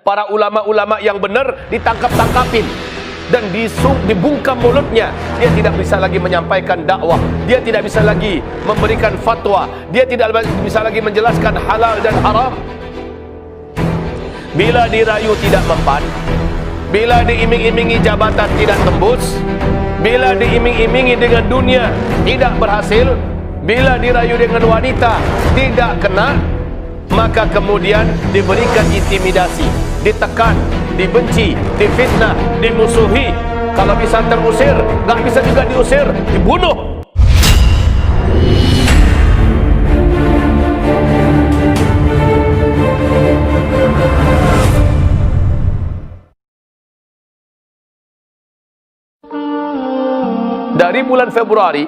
para ulama-ulama yang benar ditangkap-tangkapin dan dibungkam mulutnya. Dia tidak bisa lagi menyampaikan dakwah, dia tidak bisa lagi memberikan fatwa, dia tidak bisa lagi menjelaskan halal dan haram. Bila dirayu tidak mempan, bila diiming-imingi jabatan tidak tembus, bila diiming-imingi dengan dunia tidak berhasil, bila dirayu dengan wanita tidak kena, maka kemudian diberikan intimidasi, ditekan, dibenci, difitnah, dimusuhi. Kalau bisa terusir, nggak bisa juga diusir, dibunuh. Dari bulan Februari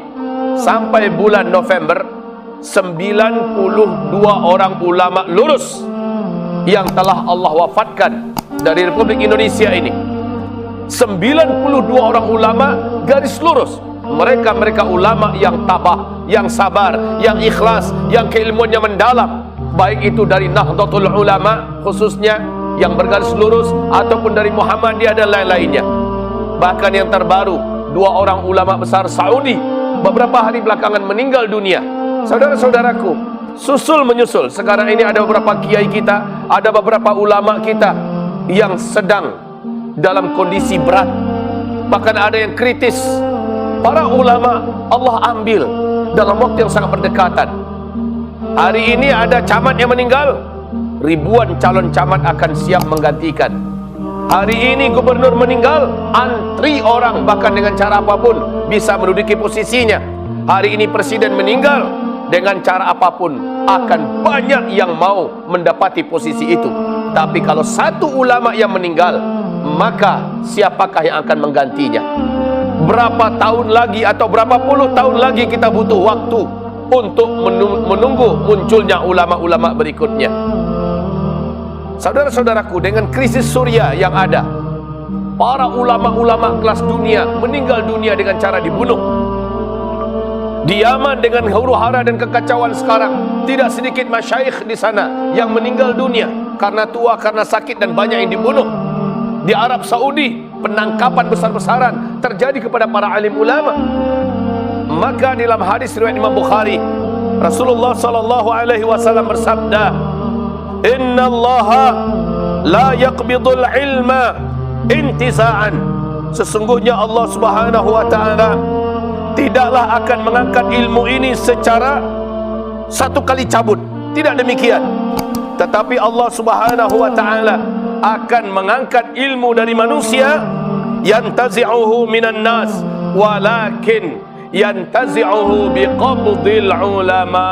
sampai bulan November, 92 orang ulama lurus yang telah Allah wafatkan dari Republik Indonesia ini. 92 orang ulama garis lurus. Mereka ulama yang tabah, yang sabar, yang ikhlas, yang keilmuannya mendalam, baik itu dari Nahdlatul Ulama khususnya yang bergaris lurus, ataupun dari Muhammadiyah dan lain-lainnya. Bahkan yang terbaru, 2 orang ulama besar Saudi beberapa hari belakangan meninggal dunia. Saudara-saudaraku, susul menyusul, sekarang ini ada beberapa kiai kita, ada beberapa ulama kita yang sedang dalam kondisi berat, bahkan ada yang kritis. Para ulama Allah ambil dalam waktu yang sangat berdekatan. Hari ini ada camat yang meninggal, ribuan calon camat akan siap menggantikan. Hari ini gubernur meninggal, antri orang bahkan dengan cara apapun bisa menduduki posisinya. Hari ini presiden meninggal, dengan cara apapun akan banyak yang mau mendapati posisi itu. Tapi kalau satu ulama yang meninggal, maka siapakah yang akan menggantinya? Berapa tahun lagi atau berapa puluh tahun lagi kita butuh waktu untuk menunggu munculnya ulama-ulama berikutnya. Saudara-saudaraku, dengan krisis Suriah yang ada, para ulama-ulama kelas dunia meninggal dunia dengan cara dibunuh. Di Yaman dengan huru-hara dan kekacauan sekarang, tidak sedikit masyayikh di sana yang meninggal dunia karena tua, karena sakit, dan banyak yang dibunuh. Di Arab Saudi, penangkapan besar-besaran terjadi kepada para alim ulama. Maka dalam hadis riwayat Imam Bukhari, Rasulullah sallallahu alaihi wasallam bersabda, "Innallaha la yaqbidul ilma intiza'an." Sesungguhnya Allah Subhanahu wa taala tidaklah akan mengangkat ilmu ini secara satu kali cabut. Tidak demikian. Tetapi Allah Subhanahu wa taala akan mengangkat ilmu dari manusia, yantazi'uhu minan nas walakin yantazi'uhu biqabdil ulama.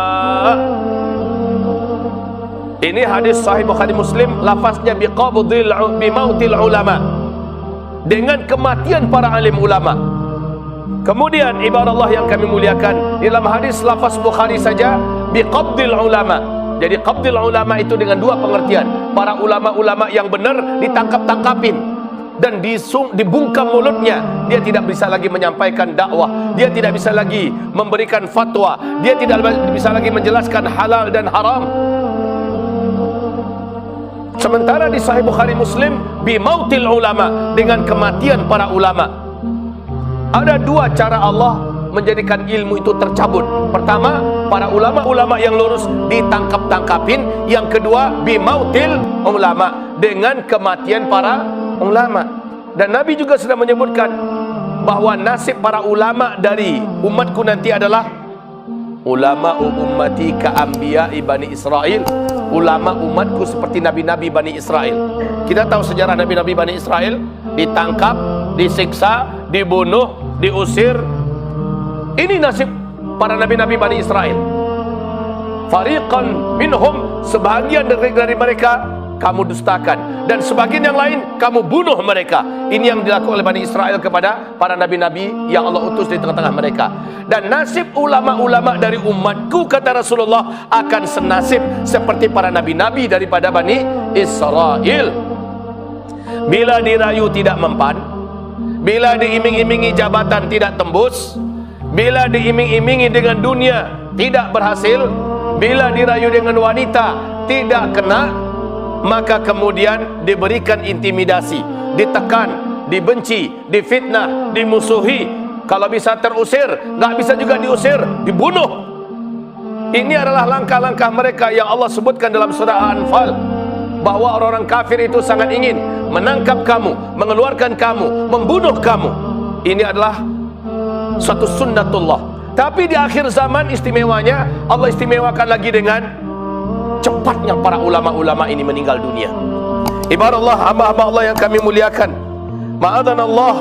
Ini hadis sahih Bukhari Muslim, lafaznya bimautil ulama, dengan kematian para alim ulama. Kemudian ibarat Allah yang kami muliakan, dalam hadis lafaz Bukhari saja biqabdil ulama. Jadi qabdil ulama itu dengan dua pengertian. Para ulama-ulama yang benar ditangkap-tangkapin dan dibungkam mulutnya. Dia tidak bisa lagi menyampaikan dakwah, dia tidak bisa lagi memberikan fatwa, dia tidak bisa lagi menjelaskan halal dan haram. Sementara di Sahih Bukhari Muslim bimautil ulama, dengan kematian para ulama. Ada dua cara Allah menjadikan ilmu itu tercabut. Pertama, para ulama-ulama yang lurus ditangkap-tangkapin. Yang kedua, bimautil ulama, dengan kematian para ulama. Dan Nabi juga sudah menyebutkan bahwa nasib para ulama dari umatku nanti adalah ulama ummati ka anbiya'i Bani Israel. Ulama umatku seperti nabi-nabi Bani Israel. Kita tahu sejarah nabi-nabi Bani Israel, ditangkap, disiksa, dibunuh, diusir. Ini nasib para nabi-nabi Bani Israel. Fariqan minhum, sebahagian dari mereka kamu dustakan, dan sebagian yang lain kamu bunuh mereka. Ini yang dilakukan oleh Bani Israel kepada para nabi-nabi yang Allah utus di tengah-tengah mereka. Dan nasib ulama-ulama dari umatku, kata Rasulullah, akan senasib seperti para nabi-nabi daripada Bani Israel. Bila dirayu tidak mempan, bila diiming-imingi jabatan tidak tembus, bila diiming-imingi dengan dunia tidak berhasil, bila dirayu dengan wanita tidak kena, maka kemudian diberikan intimidasi, ditekan, dibenci, difitnah, dimusuhi. Kalau bisa terusir, nggak bisa juga diusir, dibunuh. Ini adalah langkah-langkah mereka yang Allah sebutkan dalam surah Al-Anfal, bahwa orang-orang kafir itu sangat ingin menangkap kamu, mengeluarkan kamu, membunuh kamu. Ini adalah suatu sunnatullah. Tapi di akhir zaman istimewanya, Allah istimewakan lagi dengan cepatnya para ulama-ulama ini meninggal dunia. Ibarat Allah, hamba-hamba Allah yang kami muliakan, ma'adhanallah,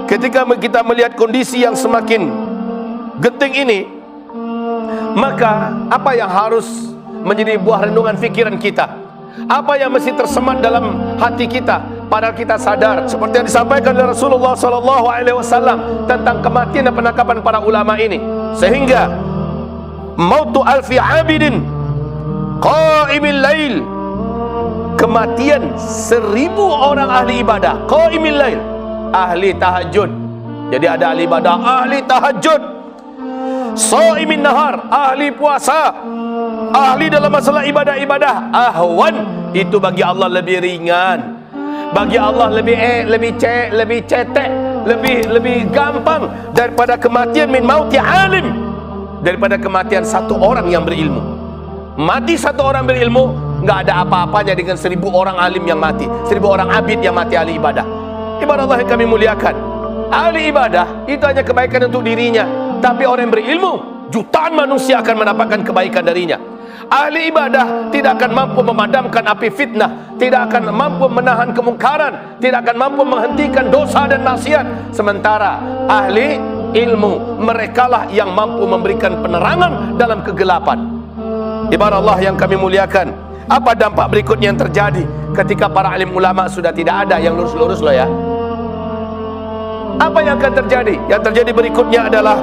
ketika kita melihat kondisi yang semakin genting ini, maka apa yang harus menjadi buah renungan fikiran kita? Apa yang mesti tersemat dalam hati kita? Padahal kita sadar, seperti yang disampaikan oleh Rasulullah SAW tentang kematian dan penangkapan para ulama ini, sehingga mautu alfi abidin qaimil lail, kematian 1000 orang ahli ibadah, qaimil lail, ahli tahajud. Jadi ada ahli ibadah, ahli tahajud, shaimin nahar, ahli puasa, ahli dalam masalah ibadah-ibadah, ahwan, itu bagi Allah lebih ringan, bagi Allah lebih cetek, lebih gampang daripada kematian min mauti alim, daripada kematian satu orang yang berilmu. Mati satu orang berilmu nggak ada apa-apanya dengan 1000 orang alim yang mati, 1000 orang abid yang mati ahli ibadah. Ibadah Allah yang kami muliakan, ahli ibadah itu hanya kebaikan untuk dirinya, tapi orang yang berilmu, jutaan manusia akan mendapatkan kebaikan darinya. Ahli ibadah tidak akan mampu memadamkan api fitnah, tidak akan mampu menahan kemungkaran, tidak akan mampu menghentikan dosa dan maksiat. Sementara ahli ilmu, merekalah yang mampu memberikan penerangan dalam kegelapan. Ibarat Allah yang kami muliakan, apa dampak berikutnya yang terjadi ketika para alim ulama sudah tidak ada? Yang lurus-lurus loh ya. Apa yang akan terjadi? Yang terjadi berikutnya adalah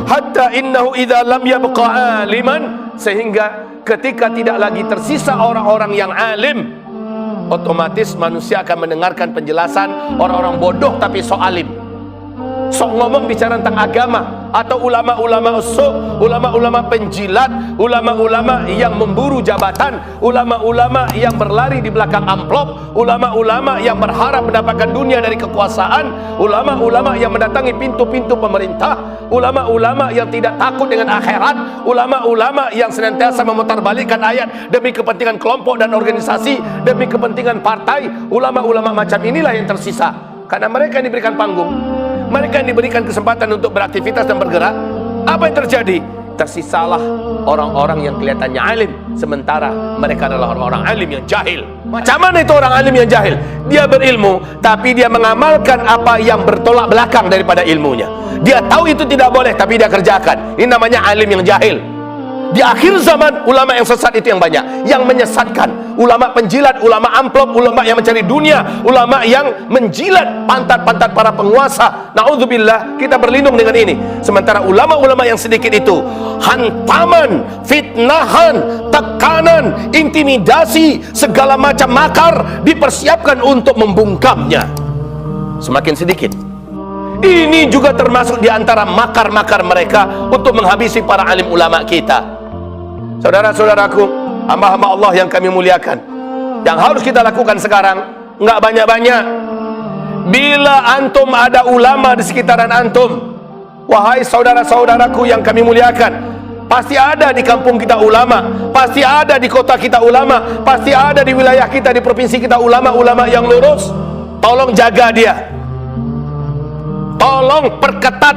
hatta innahu idza lam yabqa aliman, sehingga ketika tidak lagi tersisa orang-orang yang alim, otomatis manusia akan mendengarkan penjelasan orang-orang bodoh tapi sok alim, sok ngomong bicara tentang agama, atau ulama-ulama usuk, ulama-ulama penjilat, ulama-ulama yang memburu jabatan, ulama-ulama yang berlari di belakang amplop, ulama-ulama yang berharap mendapatkan dunia dari kekuasaan, ulama-ulama yang mendatangi pintu-pintu pemerintah, ulama-ulama yang tidak takut dengan akhirat, ulama-ulama yang senantiasa memutarbalikkan ayat demi kepentingan kelompok dan organisasi, demi kepentingan partai. Ulama-ulama macam inilah yang tersisa, karena mereka yang diberikan panggung, mereka yang diberikan kesempatan untuk beraktivitas dan bergerak. Apa yang terjadi? Tersisalah orang-orang yang kelihatannya alim, sementara mereka adalah orang-orang alim yang jahil. Macam mana itu orang alim yang jahil? Dia berilmu, tapi dia mengamalkan apa yang bertolak belakang daripada ilmunya. Dia tahu itu tidak boleh, tapi dia kerjakan. Ini namanya alim yang jahil. Di akhir zaman, ulama yang sesat itu yang banyak, yang menyesatkan. Ulama penjilat, ulama amplop, ulama yang mencari dunia, ulama yang menjilat pantat-pantat para penguasa. Na'udzubillah, kita berlindung dengan ini. Sementara ulama-ulama yang sedikit itu, hantaman, fitnahan, tekanan, intimidasi, segala macam makar dipersiapkan untuk membungkamnya. Semakin sedikit. Ini juga termasuk di antara makar-makar mereka untuk menghabisi para alim ulama kita. Saudara-saudaraku, hamba-hamba Allah yang kami muliakan, yang harus kita lakukan sekarang nggak banyak-banyak. Bila antum ada ulama di sekitaran antum, wahai saudara-saudaraku yang kami muliakan, pasti ada di kampung kita ulama, pasti ada di kota kita ulama, pasti ada di wilayah kita, di provinsi kita ulama-ulama yang lurus. Tolong jaga dia, tolong perketat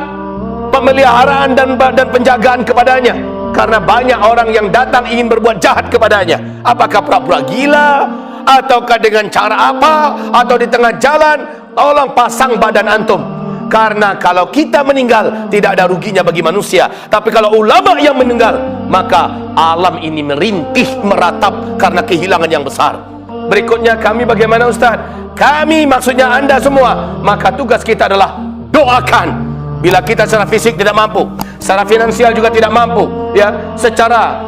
pemeliharaan dan penjagaan kepadanya, karena banyak orang yang datang ingin berbuat jahat kepadanya. Apakah pura-pura gila, ataukah dengan cara apa, atau di tengah jalan. Tolong pasang badan antum, karena kalau kita meninggal tidak ada ruginya bagi manusia, tapi kalau ulama yang meninggal, maka alam ini merintih, meratap karena kehilangan yang besar. Berikutnya kami bagaimana Ustaz? Kami maksudnya Anda semua, maka tugas kita adalah doakan. Bila kita secara fisik tidak mampu, secara finansial juga tidak mampu, ya, secara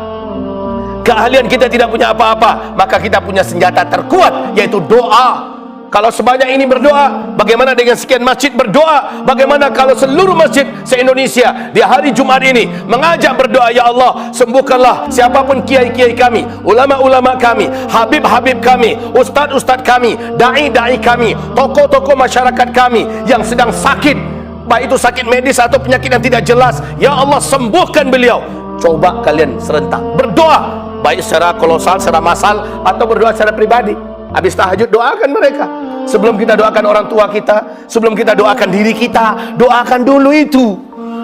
keahlian kita tidak punya apa-apa, maka kita punya senjata terkuat, yaitu doa. Kalau sebanyak ini berdoa, bagaimana dengan sekian masjid berdoa? Bagaimana kalau seluruh masjid se-Indonesia di hari Jumat ini mengajak berdoa, ya Allah, sembuhkanlah siapapun kiai-kiai kami, ulama-ulama kami, habib-habib kami, ustaz-ustaz kami, dai-dai kami, tokoh-tokoh masyarakat kami yang sedang sakit, baik itu sakit medis atau penyakit yang tidak jelas. Ya Allah, sembuhkan beliau. Coba kalian serentak berdoa, baik secara kolosal, secara massal, atau berdoa secara pribadi. Habis tahajud doakan mereka. Sebelum kita doakan orang tua kita, sebelum kita doakan diri kita, doakan dulu itu.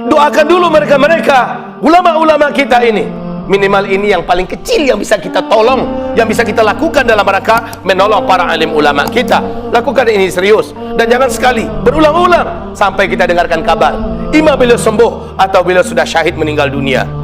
Doakan dulu mereka-mereka, ulama-ulama kita ini. Minimal ini yang paling kecil yang bisa kita tolong, yang bisa kita lakukan dalam rangka menolong para alim ulama kita. Lakukan ini serius, dan jangan sekali, berulang-ulang sampai kita dengarkan kabar imam beliau sembuh atau beliau sudah syahid meninggal dunia.